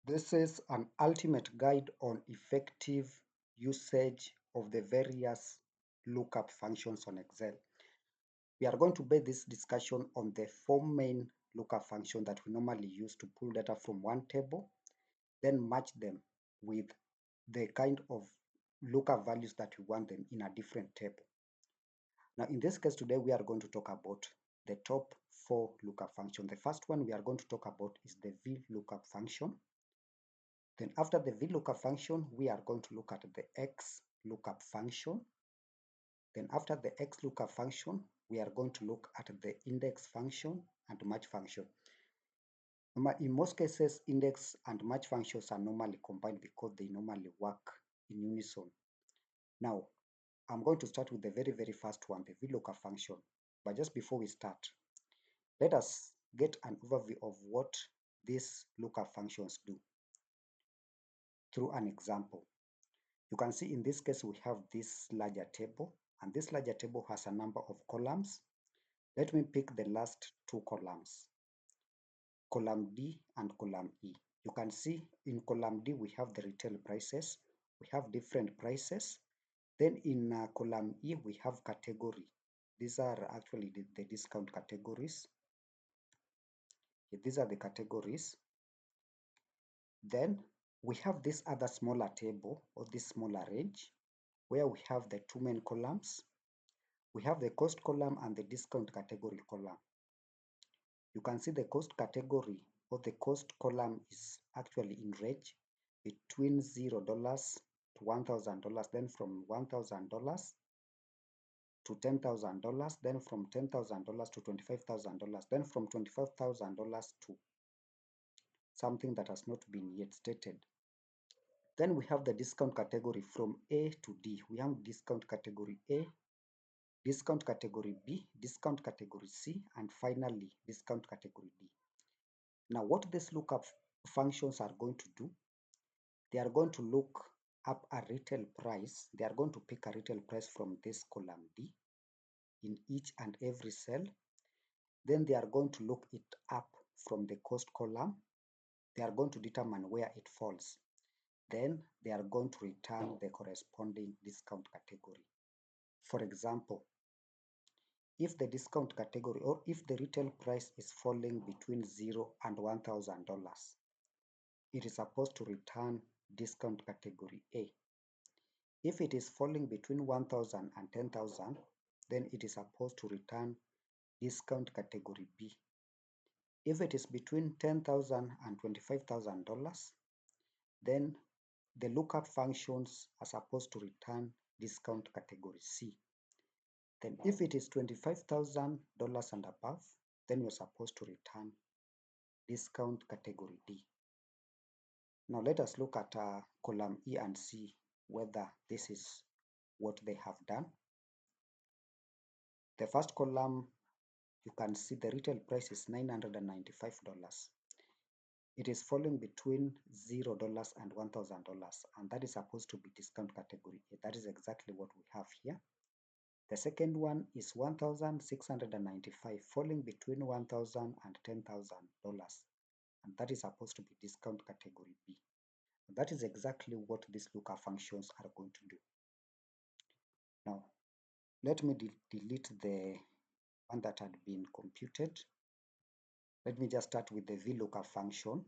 This is an ultimate guide on effective usage of the various lookup functions on Excel. We are going to base this discussion on the four main lookup functions that we normally use to pull data from one table, then match them with the kind of lookup values that we want them in a different table. Now, in this case today, we are going to talk about the top four lookup functions. The first one we are going to talk about is the VLOOKUP function. Then after the VLOOKUP function, we are going to look at the XLOOKUP function. Then after the XLOOKUP function, we are going to look at the index function and match function. In most cases, index and match functions are normally combined because they normally work in unison. Now, I'm going to start with the very first one, the VLOOKUP function. But just before we start, let us get an overview of what these lookup functions do through an example. You can see in this case we have this larger table, and this larger table has a number of columns. Let me pick the last two columns, column D and column E. You can see in column D we have the retail prices, we have different prices. Then in column E we have category. These are actually the discount categories. These are the categories. Then we have this other smaller table or this smaller range where we have the two main columns. We have the cost column and the discount category column. You can see the cost category or the cost column is actually in range between $0 to $1,000, then from $1,000 to $10,000, then from $10,000 to $25,000, then from $25,000 to something that has not been yet stated. Then we have the discount category from A to D. We have discount category A, discount category B, discount category C, and finally discount category D. Now what these lookup functions are going to do, they are going to look up a retail price. They are going to pick a retail price from this column D in each and every cell. Then they are going to look it up from the cost column. They are going to determine where it falls. Then they are going to return the corresponding discount category. For example, if the discount category or if the retail price is falling between $0 and $1,000, it is supposed to return discount category A. If it is falling between 1,000 and 10,000, then it is supposed to return discount category B. If it is between $10,000 and $25,000, then the lookup functions are supposed to return discount category C. Then if it is $25,000 and above, then you're supposed to return discount category D. Now let us look at column E and C, whether this is what they have done. The first column, you can see the retail price is $995. It is falling between $0 and $1,000, and that is supposed to be discount category A. That is exactly what we have here. The second one is $1,695, falling between $1,000 and $10,000, and that is supposed to be discount category B. That is exactly what these lookup functions are going to do. Now, let me delete the one that had been computed. Let me just start with the VLOOKUP function.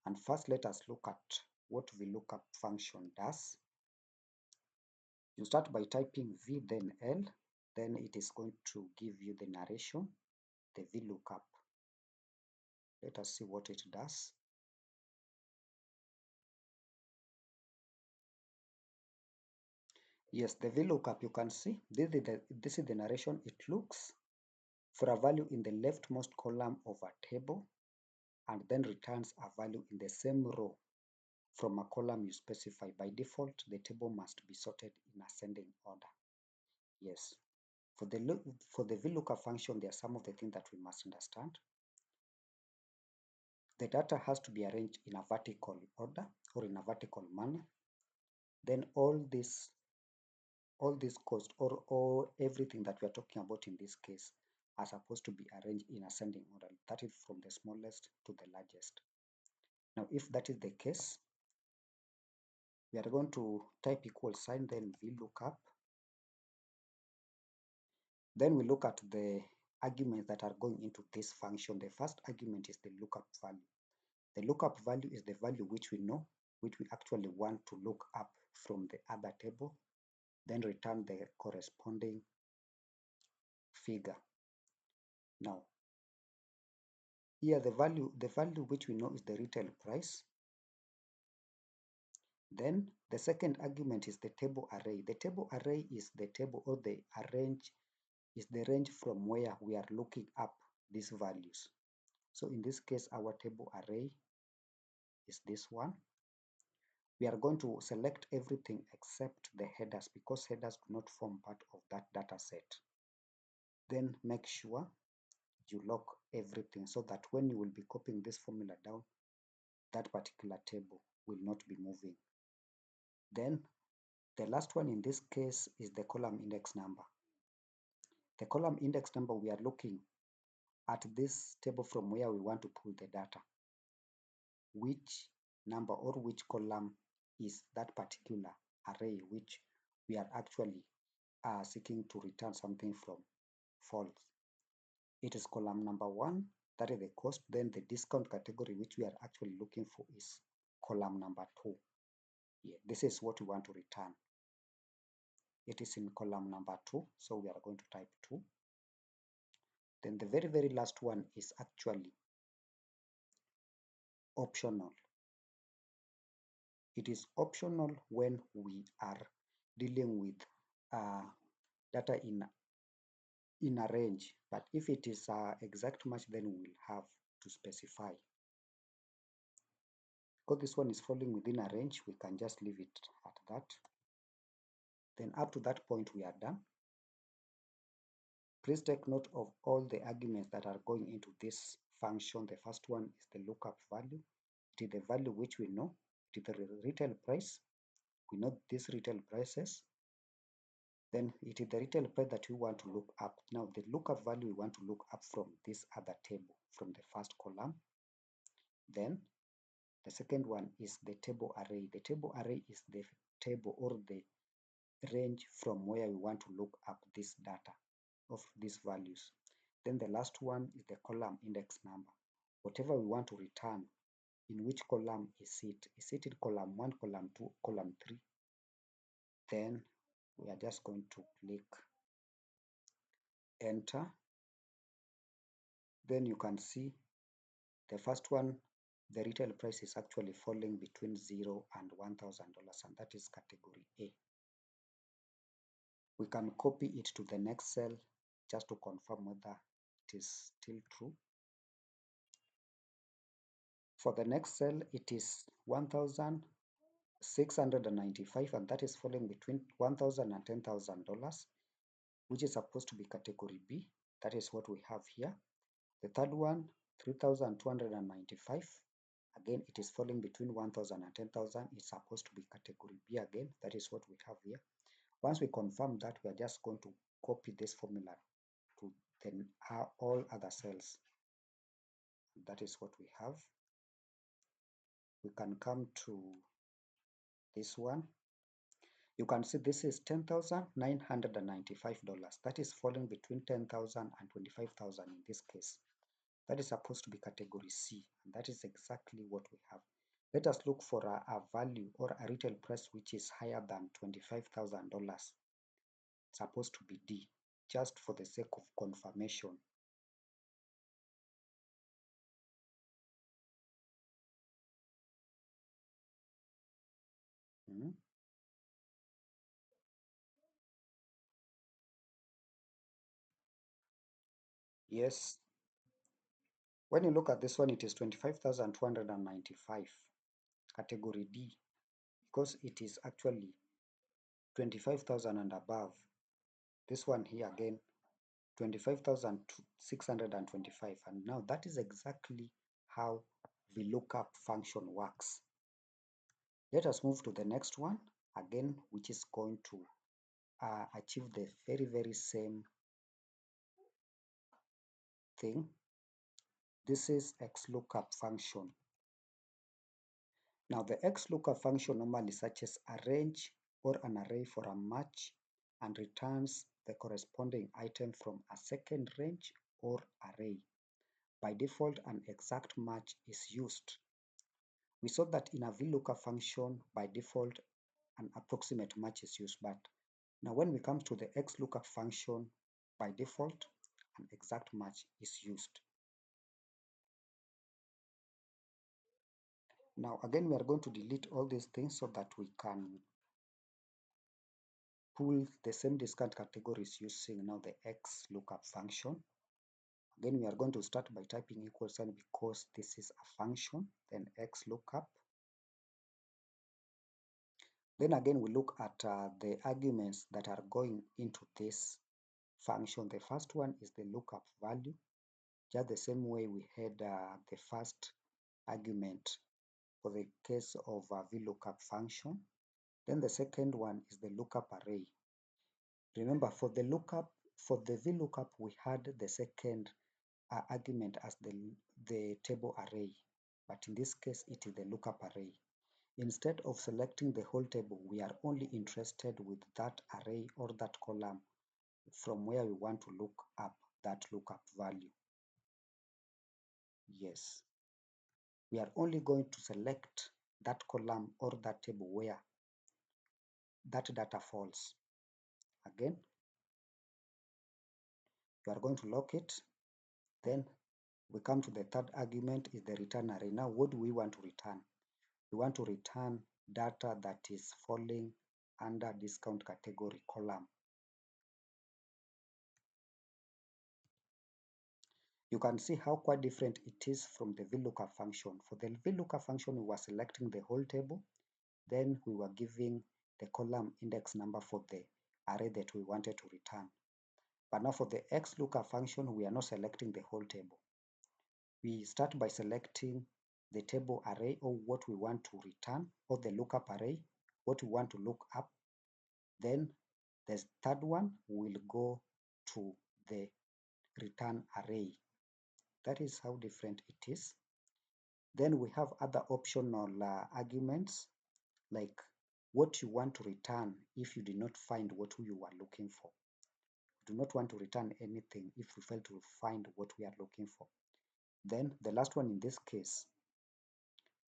And first, let us look at what VLOOKUP function does. You start by typing V, then L, then it is going to give you the narration, the VLOOKUP. Let us see what it does. Yes, the VLOOKUP, you can see, this is the narration. It looks for a value in the leftmost column of a table and then returns a value in the same row from a column you specify. By default, the table must be sorted in ascending order. Yes. For the VLOOKUP function, there are some of the things that we must understand. The data has to be arranged in a vertical order or in a vertical manner. Then all this cost or everything that we are talking about in this case are supposed to be arranged in ascending order. That is from the smallest to the largest. Now, if that is the case, we are going to type equal sign, then VLOOKUP. Then we look at the arguments that are going into this function. The first argument is the lookup value. The lookup value is the value which we know, which we actually want to look up from the other table, then return the corresponding figure. Now, here the value which we know is the retail price. Then the second argument is the table array. The table array is the table, or the range is the range from where we are looking up these values. So in this case, our table array is this one. We are going to select everything except the headers, because headers do not form part of that data set. Then make sure you lock everything so that when you will be copying this formula down, that particular table will not be moving. Then the last one in this case is the column index number. The column index number, we are looking at this table from where we want to pull the data. Which number or which column is that particular array which we are actually seeking to return something from false? It is column number 1, that is the cost. Then the discount category which we are actually looking for is column number 2. Yeah, this is what we want to return. It is in column number 2, so we are going to type 2. Then the very last one is actually optional. It is optional when we are dealing with data in a range, but if it is exact match, then we will have to specify. Because this one is falling within a range, we can just leave it at that. Then up to that point, we are done. Please take note of all the arguments that are going into this function. The first one is the lookup value. It is the value which we know. It is the retail price. We know these retail prices. Then it is the retail price that we want to look up. Now the lookup value we want to look up from this other table, from the first column. Then the second one is the table array. The table array is the table or the range from where we want to look up this data of these values. Then the last one is the column index number. Whatever we want to return, in which column is it? Is it in column 1, column 2, column 3? Then we are just going to click enter. Then you can see the first one, the retail price is actually falling between $0 and $1,000, and that is category A. We can copy it to the next cell just to confirm whether it is still true. For the next cell, it is 1,695, and that is falling between $1,000 and $10,000, which is supposed to be category B. That is what we have here. The third one, 3,295. Again, it is falling between 1,000 and 10,000. It's supposed to be category B again. That is what we have here. Once we confirm that, we are just going to copy this formula to then all other cells. That is what we have. We can come to this one. You can see this is $10,995. That is falling between 10,000 and 25,000 in this case. That is supposed to be category C, and that is exactly what we have. Let us look for a value or a retail price which is higher than $25,000. Supposed to be D, just for the sake of confirmation. Yes, when you look at this one, it is 25,295, category D, because it is actually 25,000 and above. This one here again, 25,625, and now that is exactly how the lookup function works. Let us move to the next one again, which is going to achieve the very same thing. This is XLOOKUP function. Now the XLOOKUP function normally searches a range or an array for a match and returns the corresponding item from a second range or array. By default, an exact match is used. We saw that in a VLOOKUP function, by default, an approximate match is used. But now when we come to the XLOOKUP function, by default, an exact match is used. Now again, we are going to delete all these things so that we can pull the same discount categories using now the XLOOKUP function. Again, we are going to start by typing equal sign because this is a function, then XLOOKUP. Then again, we look at the arguments that are going into this function. The first one is the lookup value, just the same way we had the first argument for the case of a VLOOKUP function. Then the second one is the lookup array. Remember, for the VLOOKUP, we had the second argument as the table array, but in this case, it is the lookup array. Instead of selecting the whole table, we are only interested with that array or that column from where we want to look up that lookup value. Yes, we are only going to select that column or that table where that data falls. Again, you are going to lock it. Then we come to the third argument is the return array. Now, what do we want to return? We want to return data that is falling under discount category column. You can see how quite different it is from the VLOOKUP function. For the VLOOKUP function, we were selecting the whole table, then we were giving the column index number for the array that we wanted to return. But now for the XLOOKUP function, we are not selecting the whole table. We start by selecting the table array or what we want to return, or the lookup array, what we want to look up. Then the third one will go to the return array. That is how different it is. Then we have other optional arguments like what you want to return if you did not find what you were looking for. We do not want to return anything if we fail to find what we are looking for. Then the last one in this case,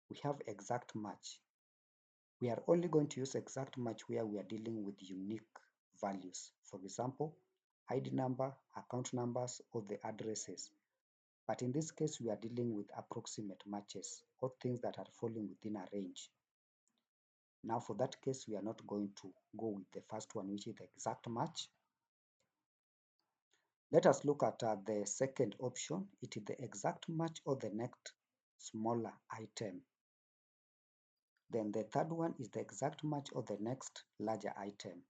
we have exact match. We are only going to use exact match where we are dealing with unique values. For example, ID number, account numbers, or the addresses. But in this case, we are dealing with approximate matches or things that are falling within a range. Now for that case, we are not going to go with the first one, which is the exact match. Let us look at the second option. It is the exact match or the next smaller item. Then the third one is the exact match or the next larger item.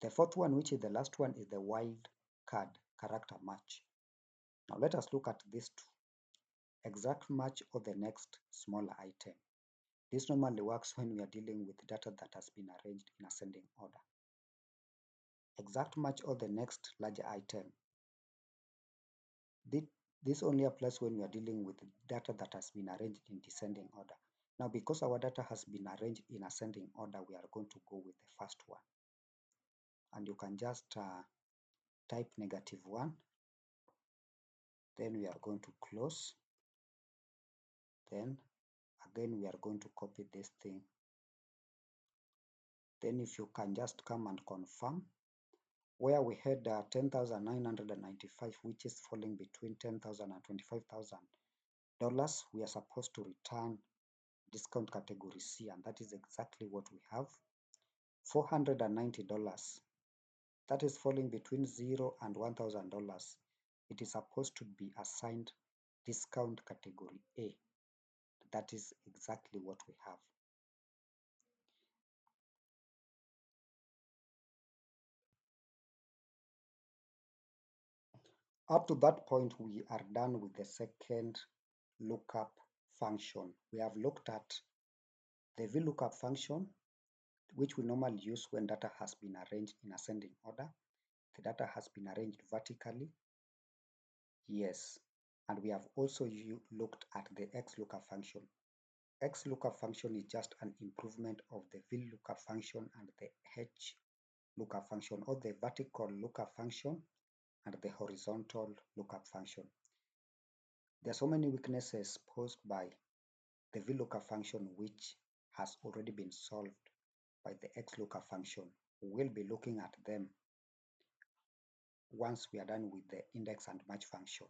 The fourth one, which is the last one, is the wild card character match. Now let us look at these two. Exact match or the next smaller item. This normally works when we are dealing with data that has been arranged in ascending order. Exact match or the next larger item. This only applies when we are dealing with data that has been arranged in descending order. Now, because our data has been arranged in ascending order, we are going to go with the first one. And you can just type -1. Then we are going to close. Then again, we are going to copy this thing. Then if you can just come and confirm, where we had 10,995, which is falling between $10,000 and $25,000, we are supposed to return discount category C, and that is exactly what we have. $490, that is falling between $0 and $1,000. It is supposed to be assigned discount category A. That is exactly what we have. Up to that point, we are done with the second lookup function. We have looked at the VLOOKUP function, which we normally use when data has been arranged in ascending order. The data has been arranged vertically. Yes. And we have also looked at the XLOOKUP function. XLOOKUP function is just an improvement of the VLOOKUP function and the HLOOKUP function, or the vertical lookup function and the horizontal lookup function. There are so many weaknesses posed by the VLOOKUP function which has already been solved by the XLOOKUP function. We'll be looking at them once we are done with the index and match function.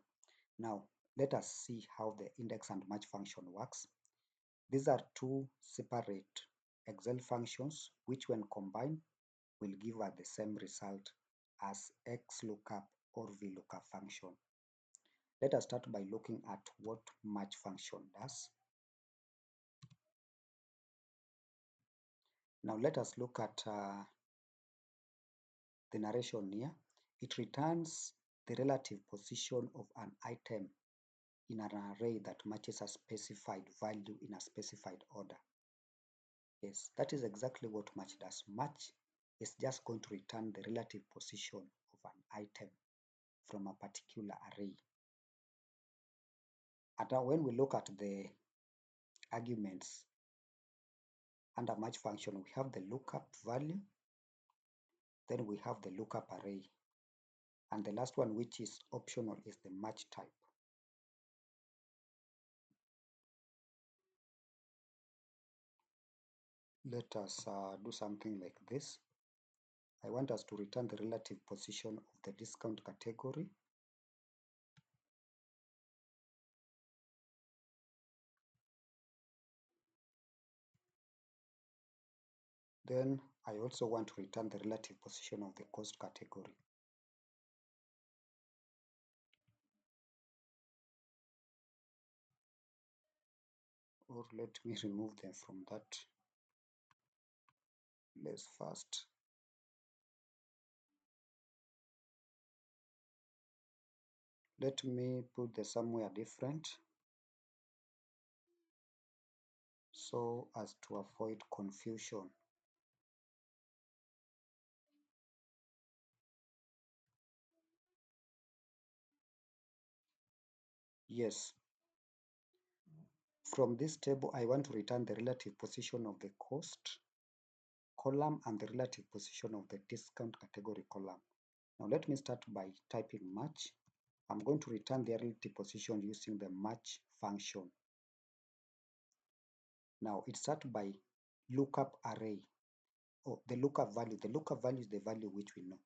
Now, let us see how the index and match function works. These are two separate Excel functions which when combined will give us the same result as XLOOKUP or VLOOKUP function. Let us start by looking at what match function does. Now let us look at the narration here. It returns the relative position of an item in an array that matches a specified value in a specified order. Yes, that is exactly what match does. Match is just going to return the relative position of an item from a particular array. And now when we look at the arguments under match function, we have the lookup value, then we have the lookup array, and the last one, which is optional, is the match type. Let us do something like this. I want us to return the relative position of the discount category. Then I also want to return the relative position of the cost category. Or let me remove them from that list first. Let me put them somewhere different so as to avoid confusion. Yes, from this table I want to return the relative position of the cost column and the relative position of the discount category column. Now let me start by typing match. I'm going to return the relative position using the match function. Now it starts by lookup array, or the lookup value. The lookup value is the value which we know.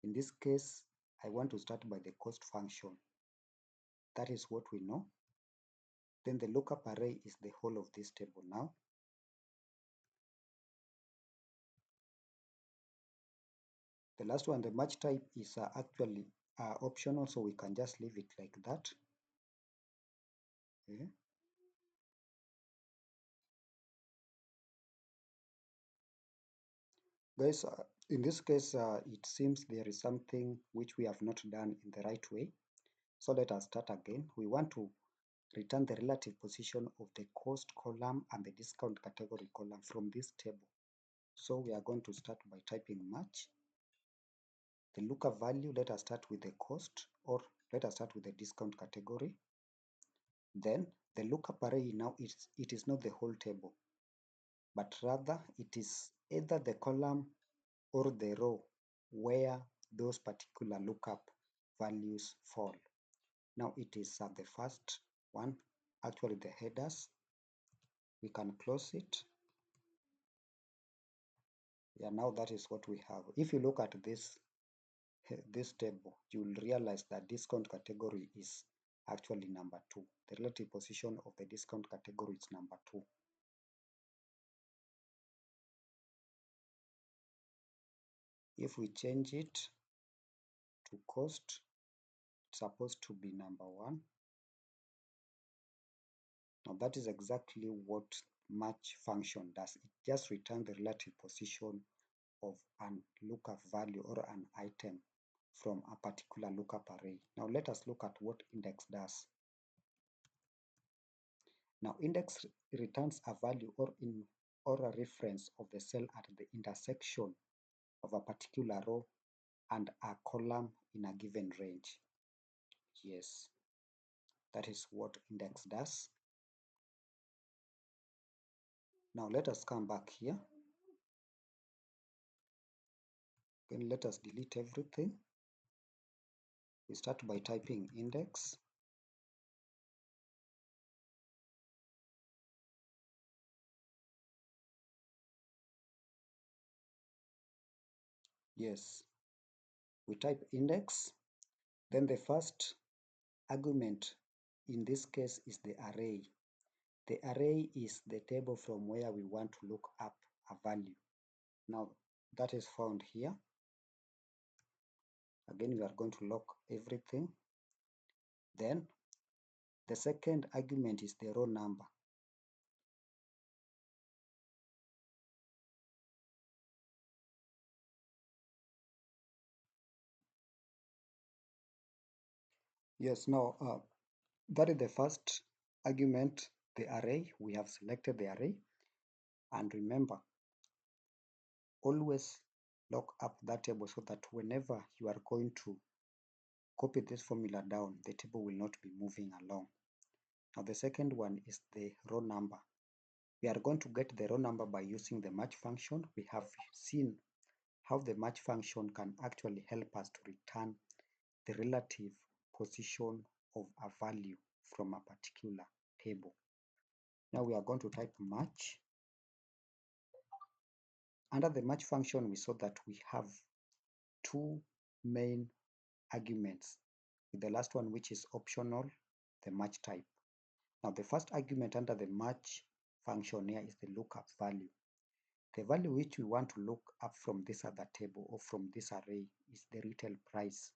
In this case, I want to start by the cost function. That is what we know. Then the lookup array is the whole of this table now. The last one, the match type, is actually optional, so we can just leave it like that. Okay. Guys, in this case, it seems there is something which we have not done in the right way. So let us start again. We want to return the relative position of the cost column and the discount category column from this table. So we are going to start by typing match. The lookup value, let us start with the cost, or let us start with the discount category. Then the lookup array now it is not the whole table, but rather it is either the column or the row where those particular lookup values fall. Now it is the first one, actually the headers. We can close it. Yeah, now that is what we have. If you look at this table, you will realize that discount category is actually number 2. The relative position of the discount category is number 2. If we change it to cost, it's supposed to be number 1. Now that is exactly what match function does. It just returns the relative position of an lookup value or an item from a particular lookup array. Now let us look at what index does. Now index returns a value or a reference of the cell at the intersection of a particular row and a column in a given range. Yes, that is what index does. Now let us come back here. Then let us delete everything. We start by typing index. Yes, we type index. Then the first argument in this case is the array. The array is the table from where we want to look up a value. Now that is found here. Again, we are going to lock everything. Then the second argument is the row number. Yes, now that is the first argument, the array. We have selected the array. And remember, always lock up that table so that whenever you are going to copy this formula down, the table will not be moving along. Now the second one is the row number. We are going to get the row number by using the match function. We have seen how the match function can actually help us to return the relative position of a value from a particular table. Now we are going to type match. Under the match function, we saw that we have two main arguments, with the last one, which is optional, the match type. Now the first argument under the match function here is the lookup value. The value which we want to look up from this other table or from this array is the retail price.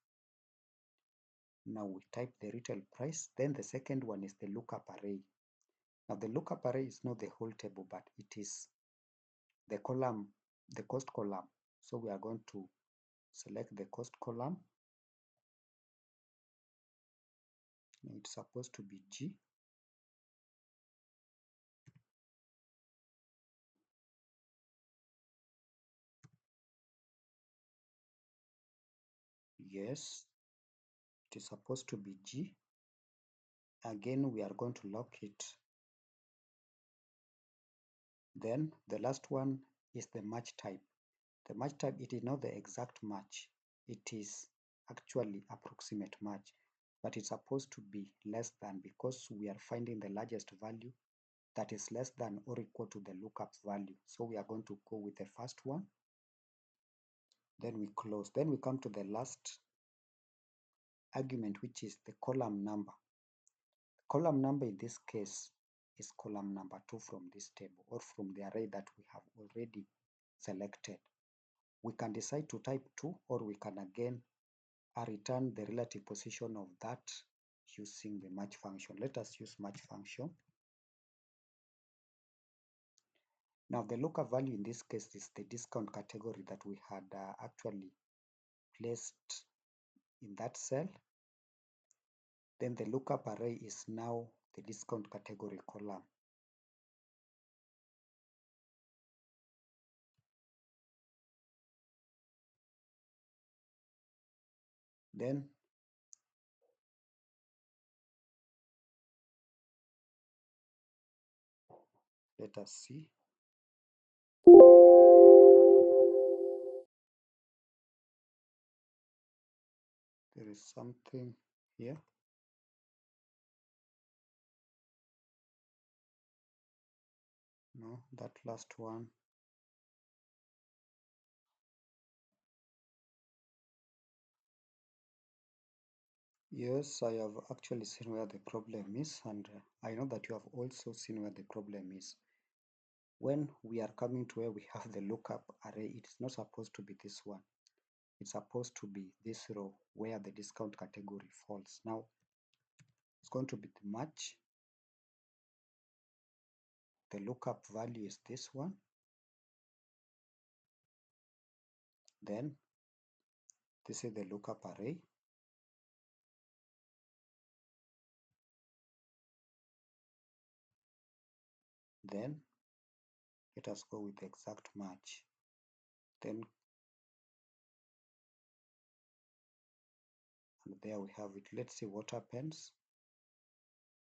Now we type the retail price. Then the second one is the lookup array. Now the lookup array is not the whole table, but it is the column, the cost column. So we are going to select the cost column. It's supposed to be G. Yes, it is supposed to be G. Again, we are going to lock it. Then the last one is the match type. The match type, it is not the exact match. It is actually approximate match, but it's supposed to be less than, because we are finding the largest value that is less than or equal to the lookup value. So we are going to go with the first one. Then we close. Then we come to the last argument, which is the column number. Column number in this case is column number 2 from this table, or from the array that we have already selected. We can decide to type 2, or we can again return the relative position of that using the match function. Let us use match function. Now the lookup value in this case is the discount category that we had actually placed in that cell. Then the lookup array is now the discount category column. Then let us see. There is something here. No, that last one. Yes, I have actually seen where the problem is, and I know that you have also seen where the problem is. When we are coming to where we have the lookup array, it is not supposed to be this one. It's supposed to be this row where the discount category falls. Now it's going to be the match. The lookup value is this one. Then this is the lookup array. Then let us go with the exact match. Then, and there we have it. Let's see what happens.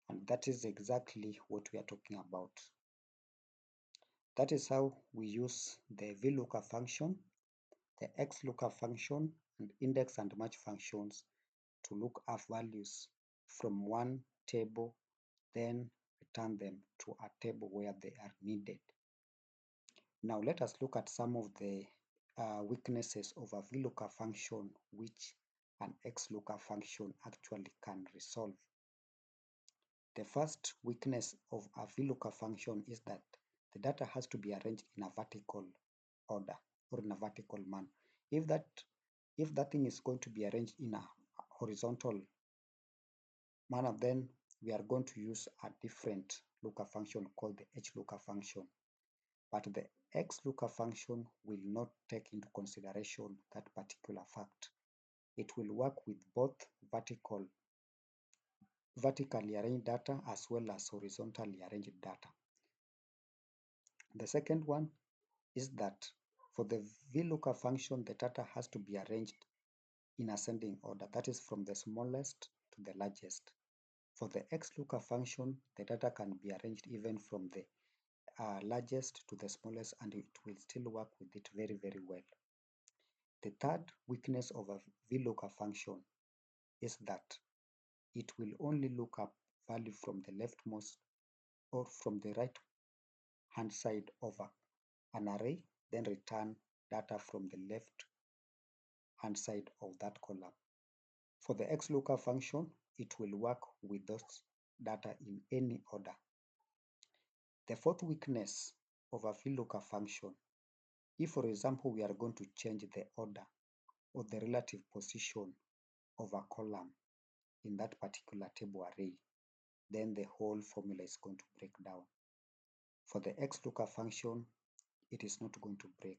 And that is exactly what we are talking about. That is how we use the VLOOKUP function, the XLOOKUP function, and index and match functions to look up values from one table, then return them to a table where they are needed. Now let us look at some of the weaknesses of a VLOOKUP function which an XLOOKUP function actually can resolve. The first weakness of a VLOOKUP function is that the data has to be arranged in a vertical order or in a vertical manner. If that thing is going to be arranged in a horizontal manner, then we are going to use a different lookup function called the HLOOKUP function. But the XLOOKUP function will not take into consideration that particular fact. It will work with both vertically arranged data as well as horizontally arranged data. The second one is that for the VLOOKUP function, the data has to be arranged in ascending order, that is from the smallest to the largest. For the XLOOKUP function, the data can be arranged even from the largest to the smallest, and it will still work with it very, very well. The third weakness of a VLOOKUP function is that it will only look up value from the leftmost or from the right hand side of an array, then return data from the left hand side of that column. For the XLOOKUP function, it will work with those data in any order. The fourth weakness of a VLOOKUP function, if for example we are going to change the order or the relative position of a column in that particular table array, then the whole formula is going to break down. For the XLOOKUP function, it is not going to break.